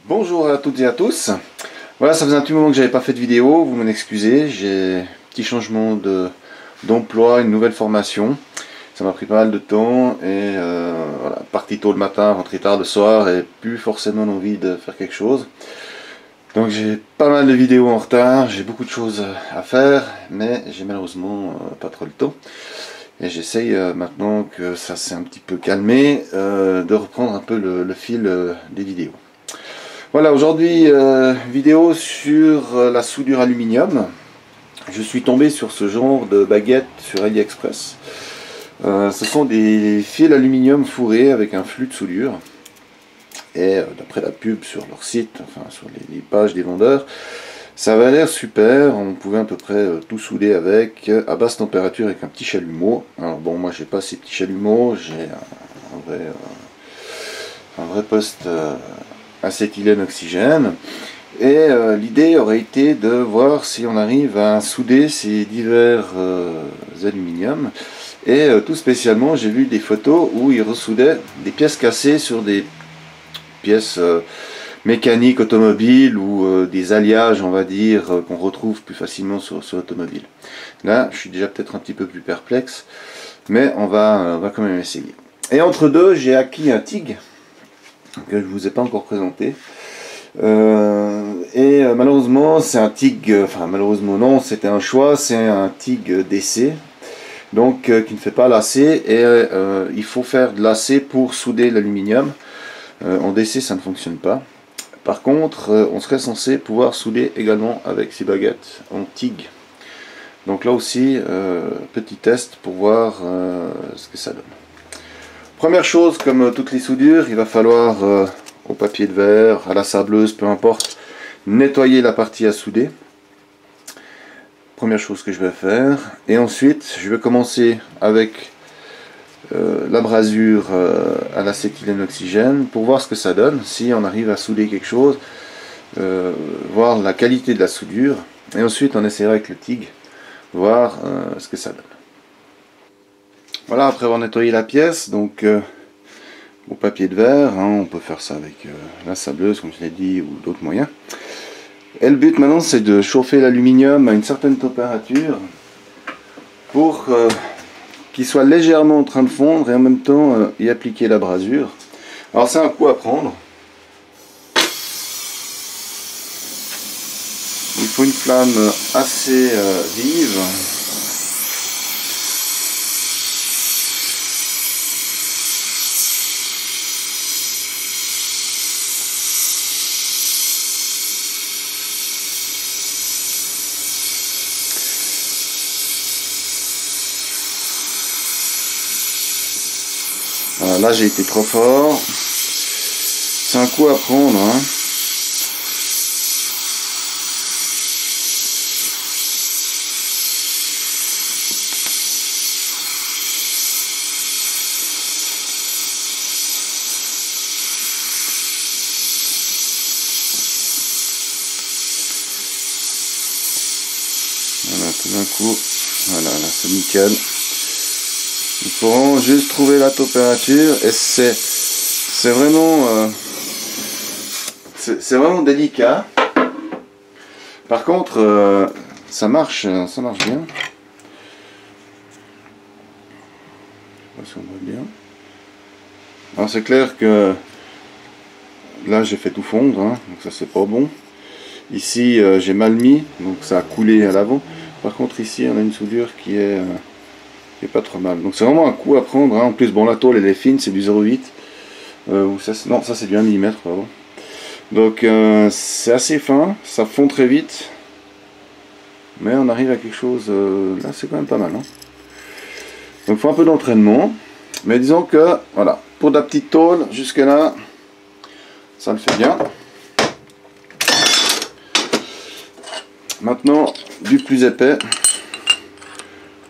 Bonjour à toutes et à tous. Voilà, ça faisait un petit moment que j'avais pas fait de vidéo, vous m'en excusez, j'ai un petit changement d'emploi, une nouvelle formation. Ça m'a pris pas mal de temps et voilà, parti tôt le matin, rentré tard le soir et plus forcément envie de faire quelque chose. Donc j'ai pas mal de vidéos en retard, j'ai beaucoup de choses à faire, mais j'ai malheureusement pas trop le temps. Et j'essaye maintenant que ça s'est un petit peu calmé, de reprendre un peu le fil des vidéos. Voilà, aujourd'hui vidéo sur la soudure aluminium. Je suis tombé sur ce genre de baguette sur AliExpress. Ce sont des fils aluminium fourrés avec un flux de soudure. Et d'après la pub sur leur site, enfin sur les pages des vendeurs, ça avait l'air super. On pouvait à peu près tout souder avec, à basse température avec un petit chalumeau. Alors bon, moi j'ai pas ces petits chalumeaux, j'ai un vrai poste acétylène oxygène. Et l'idée aurait été de voir si on arrive à souder ces divers aluminiums. Et tout spécialement, j'ai vu des photos où ils ressoudaient des pièces cassées sur des pièces mécaniques automobiles ou des alliages, on va dire, qu'on retrouve plus facilement sur l'automobile. Là, je suis déjà peut-être un petit peu plus perplexe, mais on va quand même essayer. Et entre deux, j'ai acquis un TIG que je ne vous ai pas encore présenté. Malheureusement, c'est un TIG, enfin malheureusement non, c'était un choix, c'est un TIG DC, donc qui ne fait pas lacet, et il faut faire de lacet pour souder l'aluminium. En DC, ça ne fonctionne pas. Par contre, on serait censé pouvoir souder également avec ces baguettes en TIG. Donc là aussi, petit test pour voir ce que ça donne. Première chose, comme toutes les soudures, il va falloir au papier de verre, à la sableuse, peu importe, nettoyer la partie à souder. Première chose que je vais faire. Et ensuite, je vais commencer avec l'abrasure à l'acétylène oxygène pour voir ce que ça donne, si on arrive à souder quelque chose, voir la qualité de la soudure. Et ensuite, on essaiera avec le TIG, voir ce que ça donne. Voilà, après avoir nettoyé la pièce, donc au papier de verre, hein, on peut faire ça avec la sableuse, comme je l'ai dit, ou d'autres moyens. Et le but maintenant, c'est de chauffer l'aluminium à une certaine température pour qu'il soit légèrement en train de fondre et en même temps y appliquer l'abrasure. Alors c'est un coup à prendre. Il faut une flamme assez vive. Voilà, là j'ai été trop fort. C'est un coup à prendre, hein. Voilà, tout d'un coup, voilà, là c'est nickel. Il faut juste trouver la température et c'est vraiment délicat. Par contre, ça marche bien. Je sais pas si on voit bien. Alors c'est clair que là j'ai fait tout fondre, hein, donc ça c'est pas bon. Ici j'ai mal mis, donc ça a coulé à l'avant. Par contre ici on a une soudure qui est pas trop mal. Donc c'est vraiment un coup à prendre, hein. En plus bon, la tôle elle est fine, c'est du 0,8 non, ça c'est du 1 mm, pardon. Donc c'est assez fin, ça fond très vite, mais on arrive à quelque chose là, c'est quand même pas mal, hein. Donc il faut un peu d'entraînement, mais disons que voilà, pour de la petite tôle jusque là ça le fait bien. Maintenant du plus épais,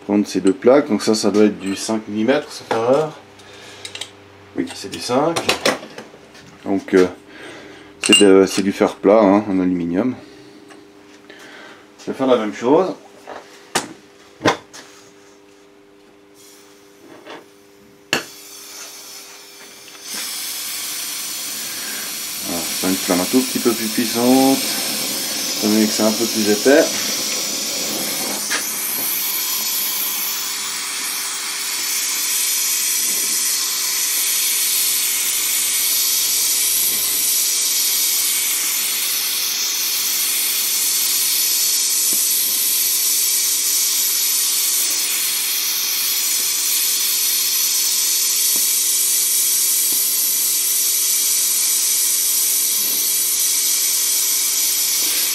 prendre ces deux plaques, donc ça doit être du 5 mm, sauf erreur. Oui, c'est du 5. Donc c'est du fer plat, hein, en aluminium. Je vais faire la même chose. Voilà, faire une flamme un tout petit que c'est un peu plus épais.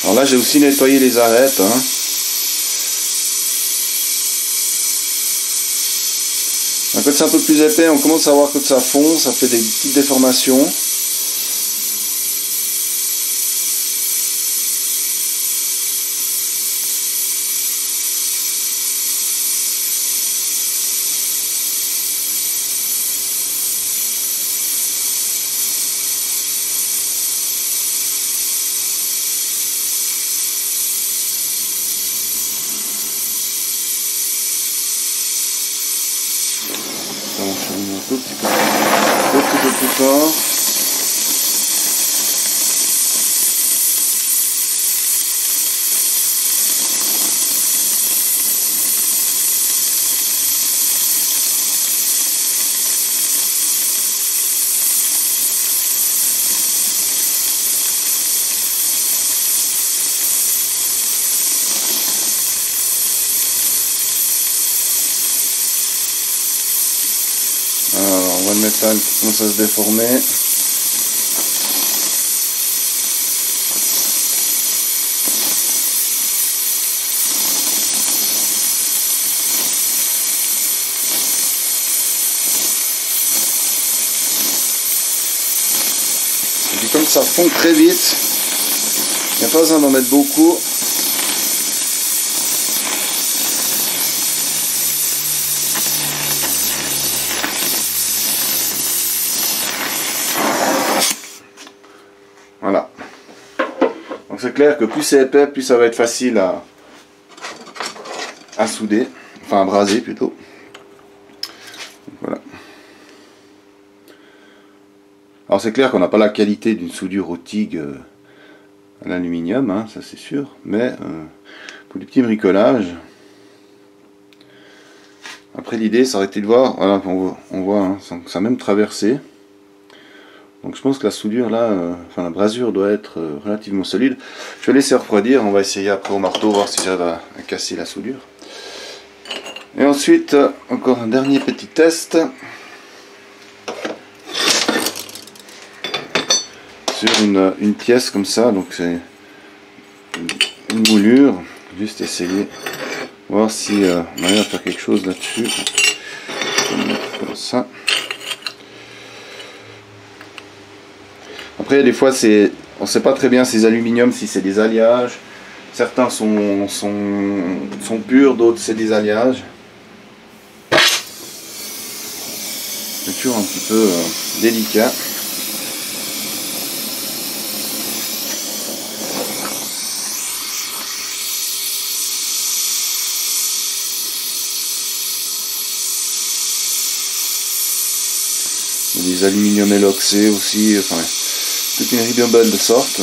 Alors là j'ai aussi nettoyé les arêtes. Hein. Quand c'est un peu plus épais, on commence à voir que ça fond, ça fait des petites déformations. On chemine un tout petit peu plus fort. Alors, on voit le métal qui commence à se déformer. Et puis comme ça fond très vite, il n'y a pas besoin d'en mettre beaucoup. Voilà. Donc c'est clair que plus c'est épais, plus ça va être facile à souder, enfin à braser plutôt. Donc voilà. Alors c'est clair qu'on n'a pas la qualité d'une soudure au TIG à l'aluminium, hein, ça c'est sûr, mais pour du petit bricolage, après l'idée ça aurait été de voir, voilà, on voit hein, ça a même traversé. Donc je pense que la soudure là, enfin la brasure doit être relativement solide. Je vais laisser refroidir, on va essayer après au marteau, voir si j'arrive à casser la soudure. Et ensuite, encore un dernier petit test. Sur une pièce comme ça, donc c'est une moulure, juste essayer, voir si on arrive à faire quelque chose là-dessus. Comme ça. Après, des fois, on ne sait pas très bien ces aluminiums si c'est des alliages. Certains sont purs, d'autres c'est des alliages. C'est toujours un petit peu délicat. Il y a des aluminiums éloxés aussi, enfin toute une ribambelle de sortes.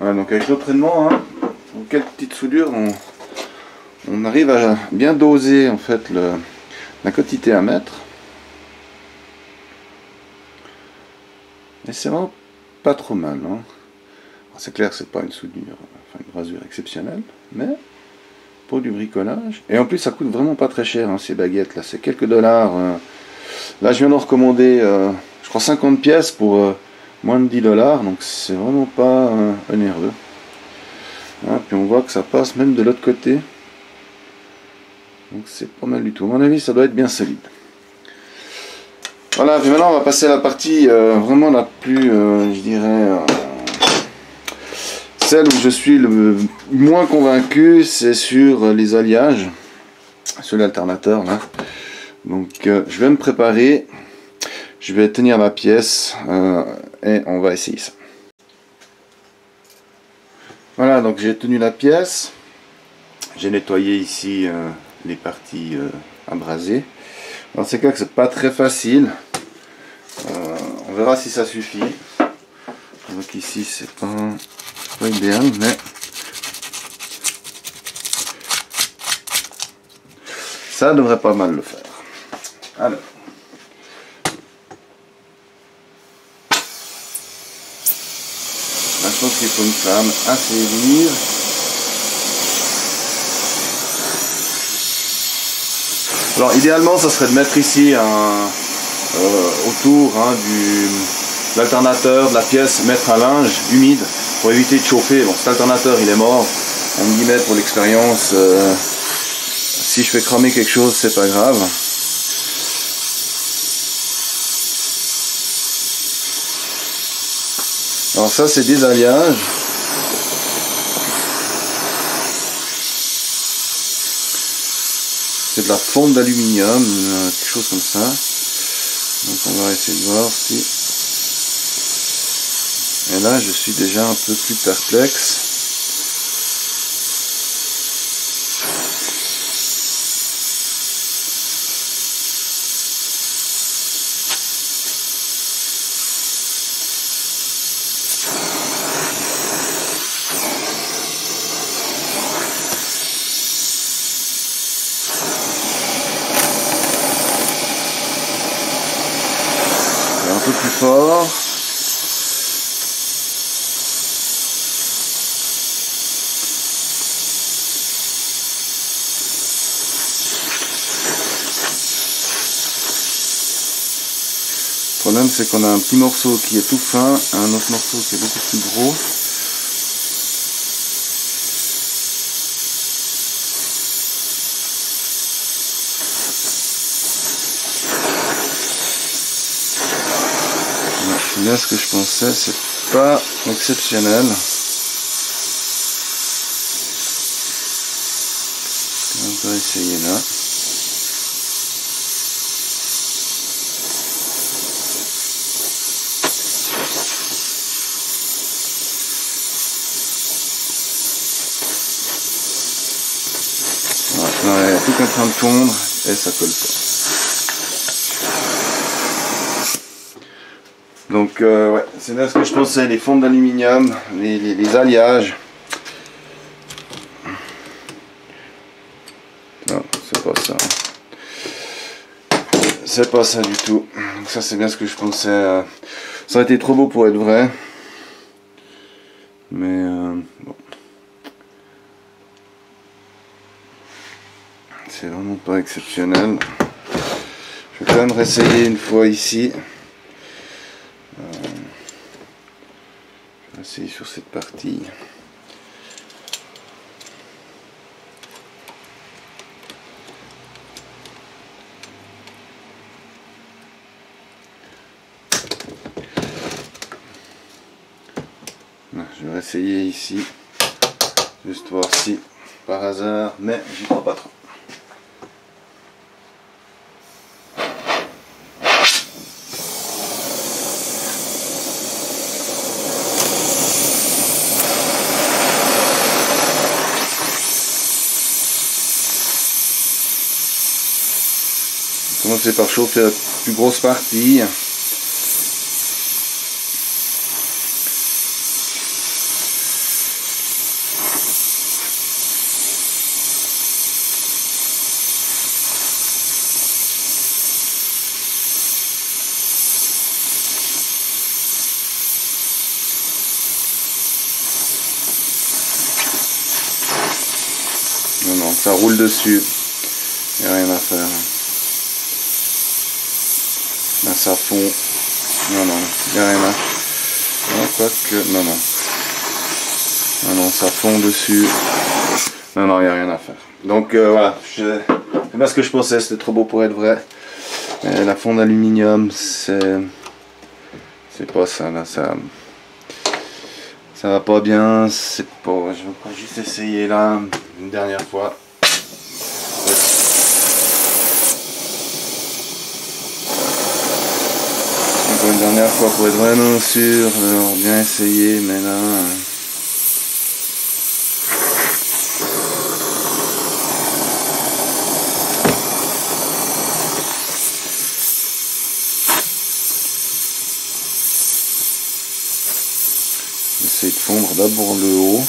Voilà, donc avec l'entraînement, hein, quelques petites soudures, on arrive à bien doser en fait la quantité à mettre. Et c'est vraiment pas trop mal. Hein. C'est clair que c'est pas une soudure, enfin une brasure exceptionnelle, mais pour du bricolage. Et en plus ça coûte vraiment pas très cher hein, ces baguettes là, c'est quelques dollars. Là je viens d'en recommander, je crois 50 pièces pour moins de 10 $, donc c'est vraiment pas onéreux. Hein, puis on voit que ça passe même de l'autre côté. Donc c'est pas mal du tout. À mon avis, ça doit être bien solide. Voilà, puis maintenant on va passer à la partie vraiment la plus, je dirais, celle où je suis le moins convaincu, c'est sur les alliages, sur l'alternateur là. Donc je vais me préparer Je vais tenir la pièce et on va essayer ça. Voilà, donc j'ai tenu la pièce. J'ai nettoyé ici les parties abrasées. Alors c'est clair que c'est pas très facile. On verra si ça suffit. Donc ici c'est pas idéal, mais ça devrait pas mal le faire. Alors. Là, je pense qu'il faut une flamme assez vive. Alors idéalement ça serait de mettre ici autour de l'alternateur de la pièce, mettre un linge humide pour éviter de chauffer. Bon, cet alternateur il est mort, en guillemets pour l'expérience, si je fais cramer quelque chose c'est pas grave. Alors ça c'est des alliages. C'est de la fonte d'aluminium, quelque chose comme ça. Donc on va essayer de voir si... Et là je suis déjà un peu plus perplexe. Un peu plus fort. Le problème c'est qu'on a un petit morceau qui est tout fin, un autre morceau qui est beaucoup plus gros. C'est bien ce que je pensais, c'est pas exceptionnel. On va essayer là. Voilà, il y a tout en train de fondre et ça colle pas. Donc ouais, c'est là ce que je pensais, les fonds d'aluminium, les alliages. Non, c'est pas ça. C'est pas ça du tout. Donc ça c'est bien ce que je pensais. Ça aurait été trop beau pour être vrai. Mais bon. C'est vraiment pas exceptionnel. Je vais quand même réessayer une fois ici. Je vais essayer sur cette partie. Je vais essayer ici, juste voir si par hasard, mais j'y crois pas trop. Je vais commencer par chauffer la plus grosse partie. Non, non, ça roule dessus. Il n'y a rien à faire. Là, ça fond. Non, non, il n'y a rien à faire. Non, quoique. Non, non. Non, non, ça fond dessus. Non, non, il n'y a rien à faire. Donc, voilà. C'est pas ce que je pensais. C'était trop beau pour être vrai. Mais la fonte d'aluminium, c'est pas ça. Là, ça va pas bien. C'est pas. Je vais pas juste essayer là une dernière fois. dernière fois pour être vraiment sûr d'avoir bien essayé, mais là... J'essaie de fondre d'abord le haut.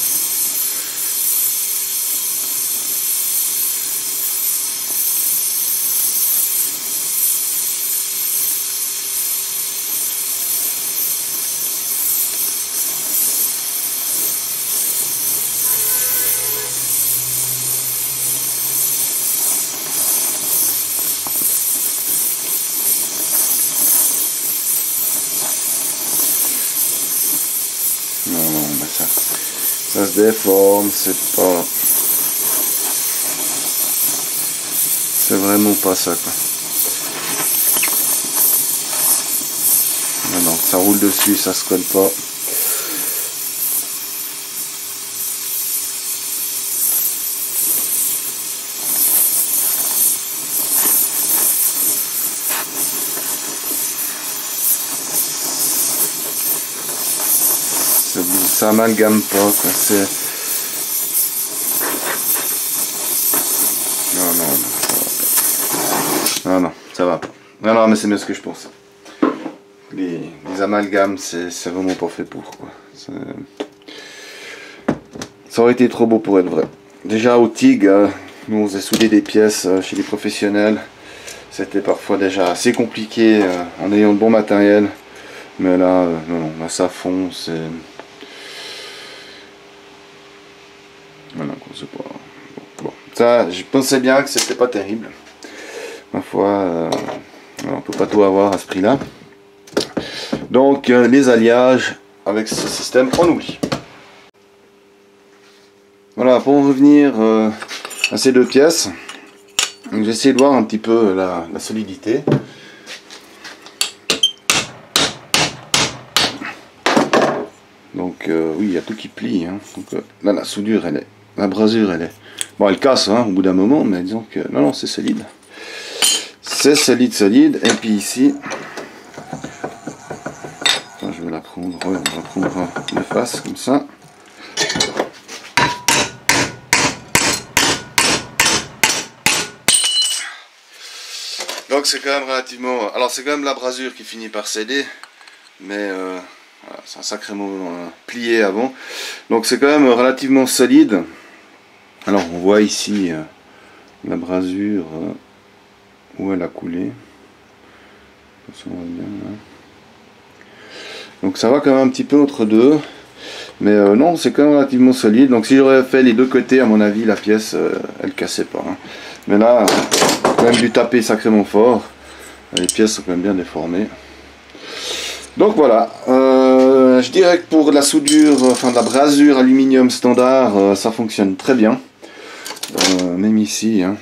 Non, mais ça se déforme, c'est pas... C'est vraiment pas ça, quoi. Non, ça roule dessus, ça se colle pas. Ça amalgame pas, quoi. C'est... Non, ça va pas. Non, mais c'est mieux ce que je pense. Les amalgames, c'est vraiment pas fait pour, quoi. Ça aurait été trop beau pour être vrai. Déjà au TIG, nous on faisait souder des pièces chez les professionnels. C'était parfois déjà assez compliqué en ayant le bon matériel. Mais là, non, là ça fond, c'est... Voilà, c'est pas... Bon, ça, je pensais bien que c'était pas terrible. Ma foi, on peut pas tout avoir à ce prix-là. Donc, les alliages avec ce système, on oublie. Voilà, pour en revenir à ces deux pièces, j'ai essayé de voir un petit peu la solidité. Donc, oui, il y a tout qui plie. Hein. Donc, là, la soudure, elle est... La brasure, elle est... Bon, elle casse hein, au bout d'un moment, mais disons que... Non, c'est solide. C'est solide. Et puis ici... Attends, je vais la prendre... Ouais, on va prendre de face, comme ça. Donc c'est quand même relativement... Alors c'est quand même la brasure qui finit par céder. Mais... Voilà, c'est un sacrément plié avant. Donc c'est quand même relativement solide. Alors on voit ici la brasure où elle a coulé. Ça va bien, hein. Donc ça va quand même un petit peu entre deux. Mais non, c'est quand même relativement solide. Donc si j'aurais fait les deux côtés, à mon avis, la pièce, elle cassait pas. Hein. Mais là, quand même dû taper sacrément fort. Les pièces sont quand même bien déformées. Donc voilà, je dirais que pour la soudure, enfin de la brasure aluminium standard, ça fonctionne très bien. Même ici. Hein.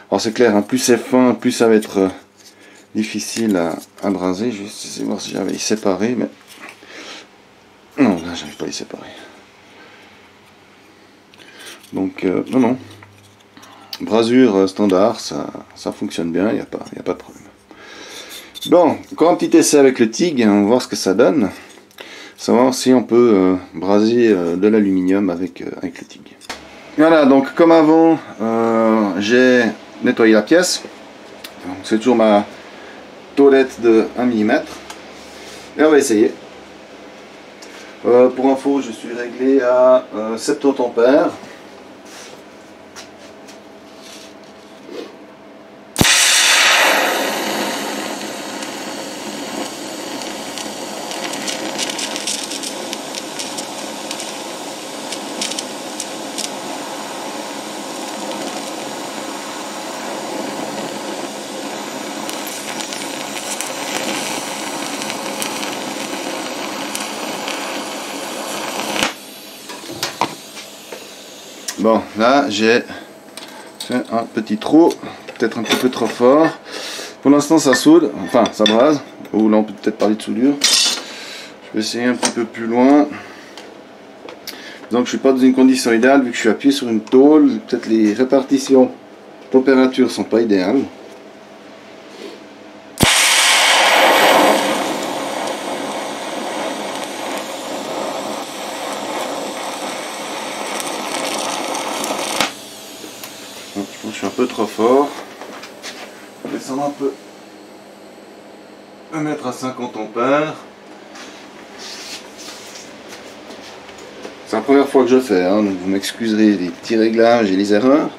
Alors c'est clair, hein, plus c'est fin, plus ça va être difficile à braser. Je vais essayer de voir si j'avais les séparés, mais non, là j'arrive pas à les séparer. Donc non. Brasure standard, ça fonctionne bien, il n'y a pas de problème. Bon, encore un petit essai avec le TIG, on va voir ce que ça donne. Savoir si on peut braser de l'aluminium avec le TIG. Voilà, donc comme avant, j'ai nettoyé la pièce. C'est toujours ma tolette de 1 mm. Et on va essayer. Pour info, je suis réglé à 70 ampères. Bon, là j'ai fait un petit trou, peut-être un petit peu trop fort. Pour l'instant ça soude, enfin ça brase, ou là on peut peut-être parler de soudure. Je vais essayer un petit peu plus loin. Donc je suis pas dans une condition idéale vu que je suis appuyé sur une tôle, peut-être les répartitions température sont pas idéales. peu trop fort. On va descendre un peu. On va mettre à 50 ampères. C'est la première fois que je fais, hein, donc vous m'excuserez les petits réglages et les erreurs.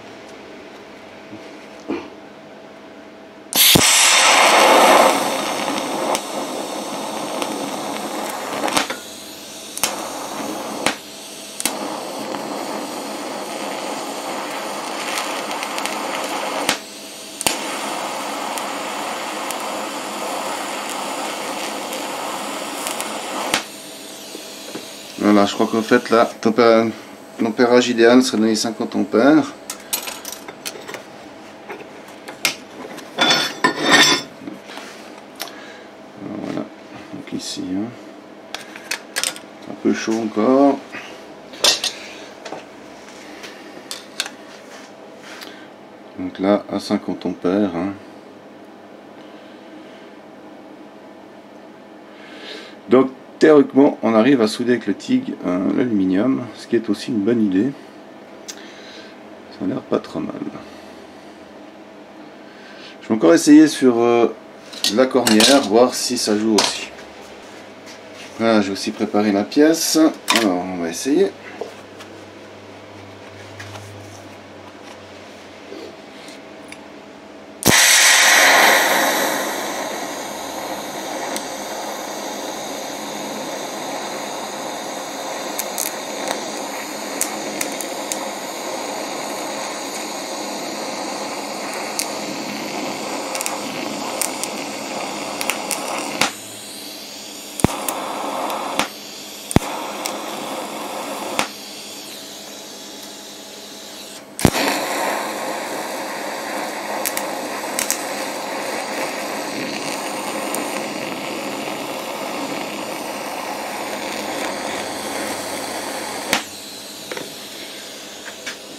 Voilà, je crois qu'en fait là, l'ampérage idéal serait dans les 50 ampères. Voilà, donc ici, hein. Un peu chaud encore. Donc là, à 50 ampères. Hein. Donc, théoriquement, on arrive à souder avec le TIG l'aluminium, ce qui est aussi une bonne idée. Ça a l'air pas trop mal. Je vais encore essayer sur la cornière, voir si ça joue aussi. Voilà, j'ai aussi préparé la pièce. Alors, on va essayer.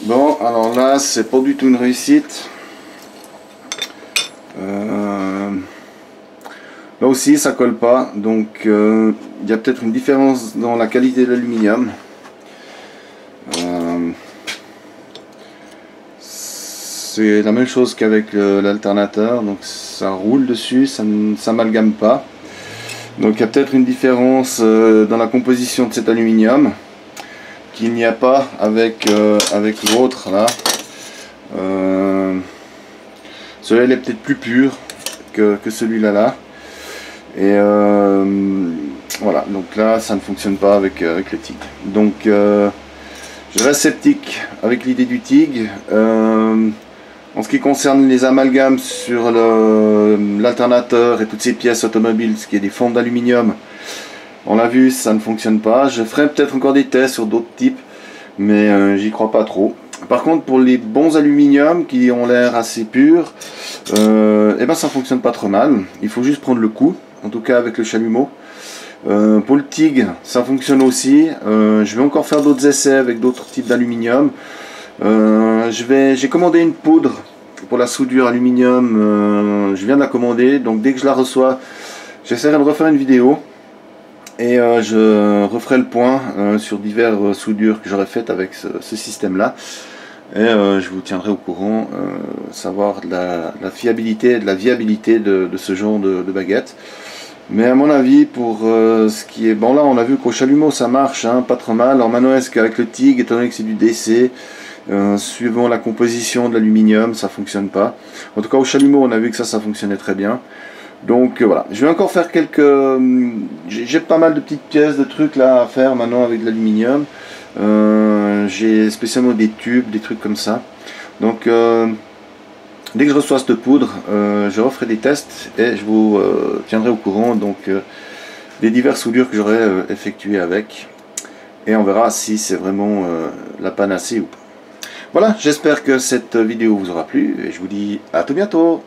Bon, alors là, c'est pas du tout une réussite. Là aussi, ça colle pas. Donc, il y a peut-être une différence dans la qualité de l'aluminium. C'est la même chose qu'avec l'alternateur. Donc, ça roule dessus, ça ne s'amalgame pas. Donc, il y a peut-être une différence dans la composition de cet aluminium qu'il n'y a pas avec, avec l'autre là. Celui-là est peut-être plus pur que celui-là. Et voilà, donc là ça ne fonctionne pas avec, avec le TIG. Donc je reste sceptique avec l'idée du TIG. En ce qui concerne les amalgames sur l'alternateur et toutes ces pièces automobiles, ce qui est des formes d'aluminium, on l'a vu, ça ne fonctionne pas. Je ferai peut-être encore des tests sur d'autres types, mais j'y crois pas trop. Par contre, pour les bons aluminiums qui ont l'air assez purs, eh ben ça fonctionne pas trop mal. Il faut juste prendre le coup, en tout cas avec le chalumeau. Pour le TIG, ça fonctionne aussi. Je vais encore faire d'autres essais avec d'autres types d'aluminium. J'ai commandé une poudre pour la soudure aluminium. Je viens de la commander, donc dès que je la reçois, j'essaierai de refaire une vidéo. Et je referai le point sur diverses soudures que j'aurais faites avec ce système-là. Et je vous tiendrai au courant, savoir de la fiabilité et de la viabilité de ce genre de baguette. Mais à mon avis, pour ce qui est... Bon là, on a vu qu'au chalumeau, ça marche, hein, pas trop mal. Alors maintenant, est-ce qu'avec le TIG, étant donné que c'est du DC, suivant la composition de l'aluminium, ça fonctionne pas. En tout cas, au chalumeau, on a vu que ça fonctionnait très bien. Donc voilà, je vais encore faire quelques... J'ai pas mal de petites pièces, de trucs là à faire maintenant avec de l'aluminium. J'ai spécialement des tubes, des trucs comme ça. Donc dès que je reçois cette poudre, je referai des tests et je vous tiendrai au courant donc des diverses soudures que j'aurai effectuées avec. Et on verra si c'est vraiment la panacée ou pas. Voilà, j'espère que cette vidéo vous aura plu et je vous dis à tout bientôt.